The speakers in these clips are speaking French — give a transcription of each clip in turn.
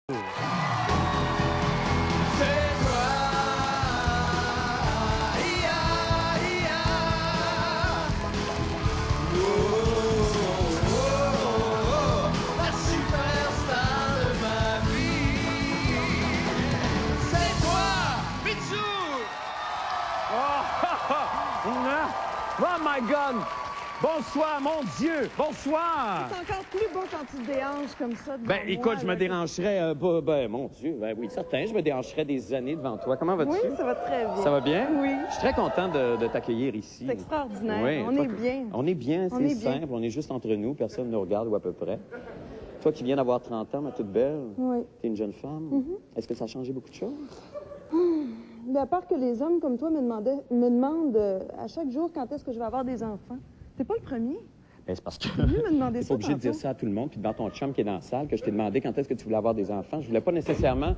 Oh my God! Bonsoir, mon Dieu! Bonsoir! C'est encore plus beau quand tu te déhanches comme ça devant Ben, écoute, moi, je me là. dérangerais, mon Dieu, ben oui, certain, je me dérangerais des années devant toi. Comment vas-tu? Oui, ça va très bien. Ça va bien? Oui. Je suis très content de t'accueillir ici. C'est extraordinaire. Oui, On toi, est bien. On est bien, On c'est est bien. simple, on est juste entre nous, personne ne nous regarde ou à peu près. Toi qui viens d'avoir 30 ans, ma toute belle, Oui. t'es une jeune femme, est-ce que ça a changé beaucoup de choses? Mais à part que les hommes comme toi me demandent à chaque jour quand est-ce que je vais avoir des enfants. T'es pas le premier. Ben, c'est parce que Tu me demander t'es ça pas obligé de dire tantôt. ça à tout le monde, puis devant ton chum qui est dans la salle, que je t'ai demandé quand est-ce que tu voulais avoir des enfants. Je voulais pas nécessairement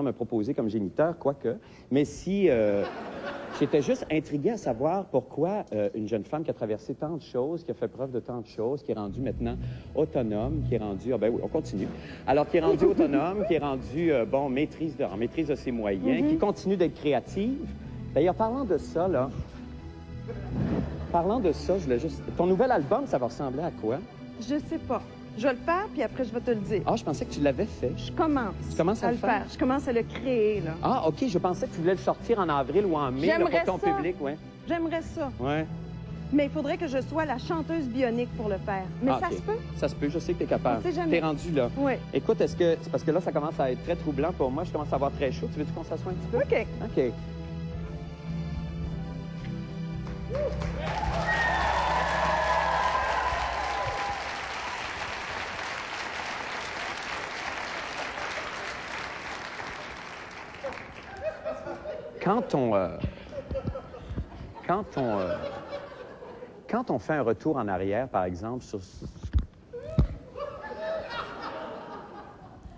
me proposer comme géniteur, quoique. Mais si j'étais juste intrigué à savoir pourquoi une jeune femme qui a traversé tant de choses, qui a fait preuve de tant de choses, qui est rendue maintenant autonome, qui est rendue, ah ben oui, on continue. Alors, qui est rendue autonome, qui est rendue, maîtrise de ses moyens, qui continue d'être créative. D'ailleurs, parlant de ça, là, je voulais juste... Ton nouvel album, ça va ressembler à quoi? Je sais pas. Je vais le faire, puis après, je vais te le dire. Ah, je pensais que tu l'avais fait. Je commence. Tu commences à le faire? Je commence à le créer, là. Ah, OK, je pensais que tu voulais le sortir en avril ou en mai là, J'aimerais pour ton ça. public, ouais. J'aimerais ça. Ouais. Mais il faudrait que je sois la chanteuse bionique pour le faire. Mais Ah, ça OK. se peut. Ça se peut, je sais que tu es capable. On sait jamais. T'es rendu là. Oui. Écoute, est-ce que... C'est parce que là, ça commence à être très troublant pour moi. Je commence à avoir très chaud. Tu veux-tu qu'on s'assoie un petit peu? OK. OK. Quand on fait un retour en arrière, par exemple, sur...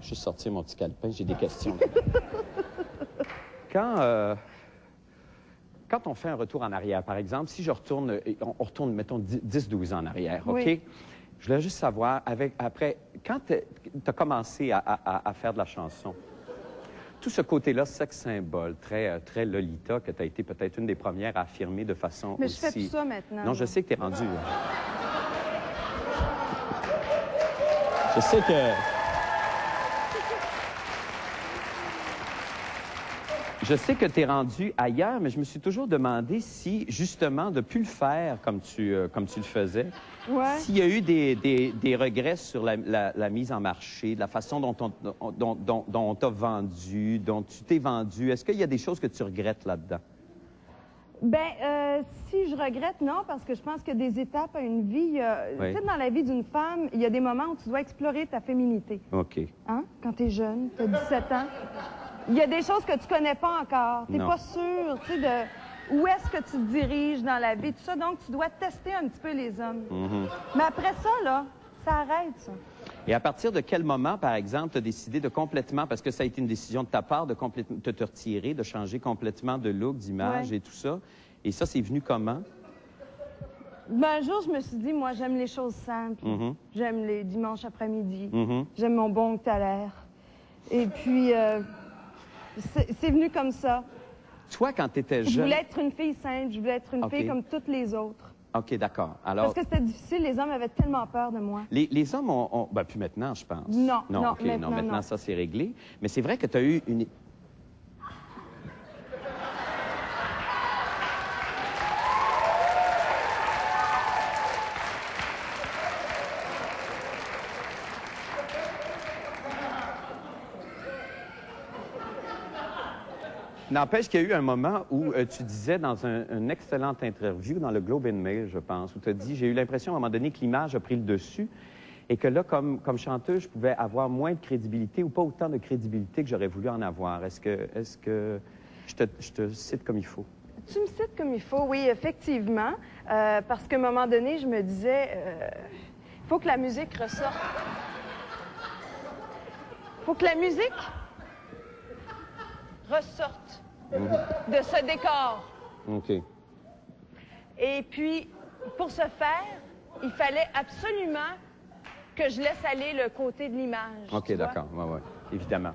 Juste sortir mon petit calepin, j'ai des questions. Quand on fait un retour en arrière, par exemple, si je retourne, on retourne, mettons, 10-12 ans en arrière, OK? Oui. Je voulais juste savoir, après, quand tu as commencé à faire de la chanson, tout ce côté-là, sexe symbole, très Lolita, que tu as été peut-être une des premières à affirmer de façon Mais aussi... je fais plus ça maintenant. Non, je sais que tu es rendu... Je sais que... Je sais que tu es rendu ailleurs, mais je me suis toujours demandé si, justement, de ne plus le faire comme tu le faisais, Ouais. s'il y a eu des regrets sur la mise en marché, de la façon dont on t'a vendu, dont tu t'es vendu. Est-ce qu'il y a des choses que tu regrettes là-dedans? Ben, si je regrette, non, parce que je pense qu'il y a des étapes à une vie. Oui. Tu sais, dans la vie d'une femme, il y a des moments où tu dois explorer ta féminité. OK. Hein? Quand tu es jeune, tu as 17 ans. Il y a des choses que tu connais pas encore. Tu n'es Non. pas sûr, tu sais, de où est-ce que tu te diriges dans la vie, tout ça. Donc, tu dois tester un petit peu les hommes. Mais après ça, là, ça arrête, ça. Et à partir de quel moment, par exemple, tu as décidé de complètement, parce que ça a été une décision de ta part, de complètement te retirer, de changer complètement de look, d'image Ouais. et tout ça? Et ça, c'est venu comment? Ben, un jour, je me suis dit, moi, j'aime les choses simples. J'aime les dimanches après-midi. J'aime mon bon thaler. Et puis, c'est venu comme ça. Toi, quand tu étais Je jeune... voulais être une fille simple, je voulais être une OK. fille comme toutes les autres. OK, d'accord. Alors, Parce que c'était difficile, les hommes avaient tellement peur de moi. les hommes ont... Ben, plus maintenant, je pense. Non, non, OK, maintenant, maintenant, non. ça, c'est réglé. Mais c'est vrai que tu as eu une... N'empêche qu'il y a eu un moment où tu disais dans une excellente interview dans le Globe and Mail, je pense, où tu as dit, j'ai eu l'impression à un moment donné que l'image a pris le dessus et que là, comme chanteuse, je pouvais avoir moins de crédibilité ou pas autant de crédibilité que j'aurais voulu en avoir. Est-ce que je te cite comme il faut? Tu me cites comme il faut, oui, effectivement. Parce qu'à un moment donné, je me disais, il faut que la musique ressorte. Il faut que la musique ressorte de ce décor. OK. Et puis, pour ce faire, il fallait absolument que je laisse aller le côté de l'image. OK, tu vois. d'accord. Ouais, ouais. évidemment.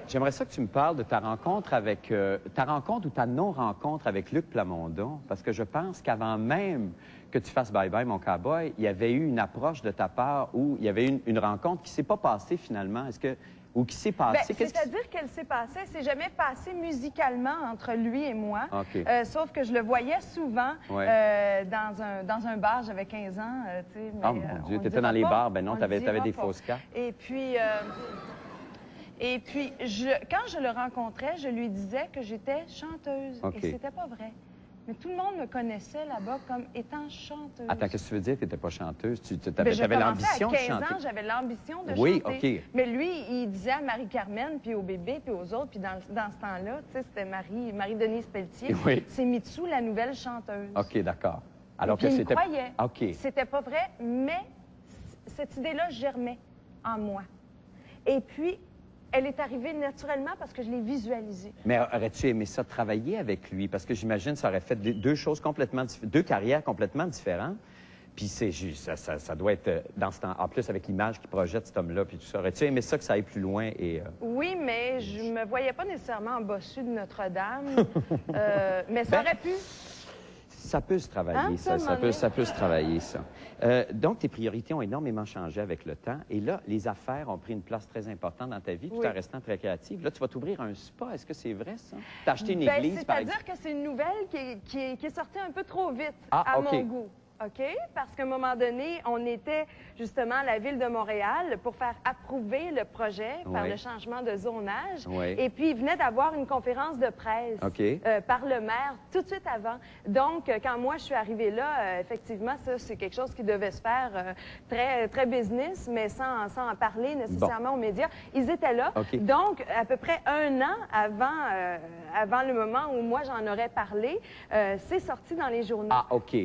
J'aimerais ça que tu me parles de ta rencontre avec... ta rencontre ou ta non-rencontre avec Luc Plamondon, parce que je pense qu'avant même que tu fasses Bye Bye, mon cowboy, il y avait eu une approche de ta part où il y avait eu une rencontre qui s'est pas passée finalement. Est-ce que... Ou qui s'est passée? C'est-à-dire qu'elle s'est passée, c'est jamais passé musicalement entre lui et moi. Okay. Sauf que je le voyais souvent dans un bar, j'avais 15 ans. Oh mon Dieu, tu étais dans les bars, ben non, tu avais des fausses cartes. Et puis, quand je le rencontrais, je lui disais que j'étais chanteuse. Okay. Et c'était pas vrai. Mais tout le monde me connaissait là-bas comme étant chanteuse. Attends, qu'est-ce que tu veux dire que tu n'étais pas chanteuse? Tu avais l'ambition de chanter? À 15 ans, j'avais l'ambition de chanter. Oui, OK. Mais lui, il disait à Marie-Carmen, puis au bébé, puis aux autres, puis dans ce temps-là, tu sais, c'était Marie-Denise Pelletier. Oui. C'est Mitsou, la nouvelle chanteuse. OK, d'accord. Alors que il c'était... me croyait. OK. C'était pas vrai, mais cette idée-là germait en moi. Et puis, elle est arrivée naturellement parce que je l'ai visualisée. Mais aurais-tu aimé ça travailler avec lui? Parce que j'imagine que ça aurait fait deux carrières complètement différentes. Puis ça doit être dans ce temps. En plus, avec l'image qu'il projette cet homme-là, puis tout ça. Aurais-tu aimé ça que ça aille plus loin? Oui, mais je me voyais pas nécessairement en bossu de Notre-Dame. Mais ça aurait pu. Ça peut se travailler, ça peut se travailler, ça. Donc, tes priorités ont énormément changé avec le temps. Et là, les affaires ont pris une place très importante dans ta vie, tout en restant très créative. Là, tu vas t'ouvrir un spa. Est-ce que c'est vrai, ça? Tu as acheté une église, par exemple? C'est-à-dire que c'est une nouvelle qui est sortie un peu trop vite à mon goût. OK? Parce qu'à un moment donné, on était justement à la Ville de Montréal pour faire approuver le projet par le changement de zonage. Et puis, il venait d'avoir une conférence de presse par le maire tout de suite avant. Donc, quand moi, je suis arrivée là, effectivement, ça, c'est quelque chose qui devait se faire très, très business, mais sans en parler nécessairement aux médias. Ils étaient là. Donc, à peu près un an avant le moment où moi, j'en aurais parlé, c'est sorti dans les journaux. Ah, OK.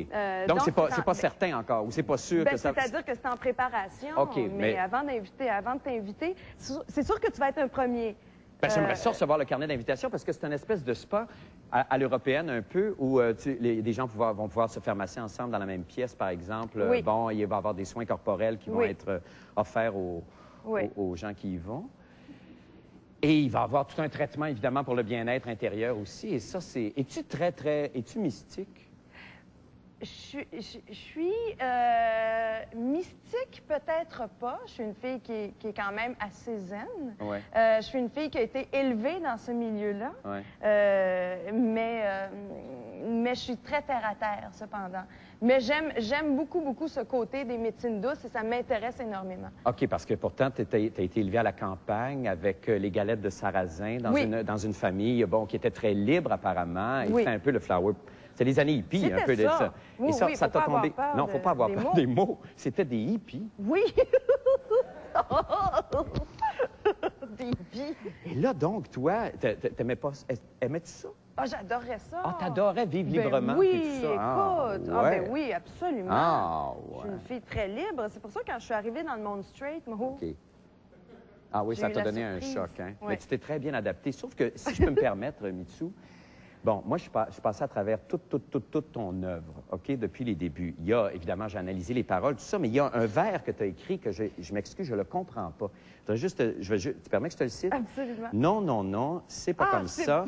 Donc, c'est pas certain encore, ou c'est pas sûr que ça... C'est-à-dire que c'est en préparation, mais avant de t'inviter, c'est sûr que tu vas être un premier. J'aimerais ça recevoir le carnet d'invitation parce que c'est une espèce de spa à l'européenne un peu où des gens vont pouvoir se faire masser ensemble dans la même pièce, par exemple. Bon, il va y avoir des soins corporels qui vont être offerts aux gens qui y vont. Et il va y avoir tout un traitement, évidemment, pour le bien-être intérieur aussi. Et ça, c'est... Es-tu mystique? Je suis mystique, peut-être pas. Je suis une fille qui est quand même assez zen. Je suis une fille qui a été élevée dans ce milieu-là. Mais je suis très terre-à-terre, cependant. Mais j'aime beaucoup, beaucoup ce côté des médecines douces et ça m'intéresse énormément. OK, parce que pourtant, tu as été élevée à la campagne avec les galettes de sarrasin dans une famille qui était très libre, apparemment. Et c'était un peu le flower... C'est les années hippies, un peu de ça. Et ça t'a tombé. Non, faut pas avoir peur des mots. C'était des hippies. Oui. Des hippies. Et là, donc, toi, aimais-tu ça? Ah, j'adorais ça. Ah, t'adorais vivre librement? Oui, écoute. Oui, absolument. Ah, ouais. Je suis une fille très libre. C'est pour ça que quand je suis arrivée dans le monde straight, OK. Ah oui, ça t'a donné un choc, hein? Mais tu t'es très bien adapté. Sauf que, si je peux me permettre, Mitsou, bon, moi, je suis passé à travers toute ton œuvre, OK, depuis les débuts. Il y a, évidemment, j'ai analysé les paroles, tout ça, mais il y a un vers que tu as écrit que je m'excuse, je le comprends pas. Tu permets que je te le cite? Absolument. Non, non, non, c'est pas comme ça.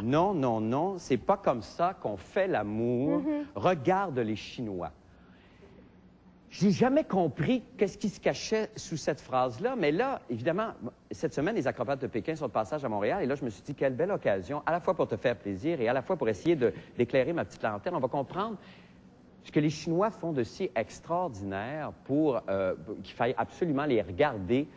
Non, non, non, c'est pas comme ça qu'on fait l'amour. Regarde les Chinois. J'ai jamais compris qu'est-ce qui se cachait sous cette phrase-là, mais là, évidemment, cette semaine, les acrobates de Pékin sont de passage à Montréal, et là, je me suis dit, quelle belle occasion, à la fois pour te faire plaisir et à la fois pour essayer d'éclairer ma petite lanterne. On va comprendre ce que les Chinois font de si extraordinaire pour qu'il faille absolument les regarder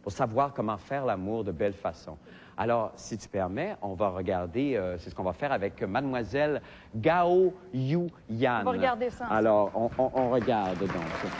pour savoir comment faire l'amour de belle façon. Alors, si tu permets, on va regarder, c'est ce qu'on va faire avec mademoiselle Gao Yu Yan. On va regarder ça ensemble. Alors, on regarde donc.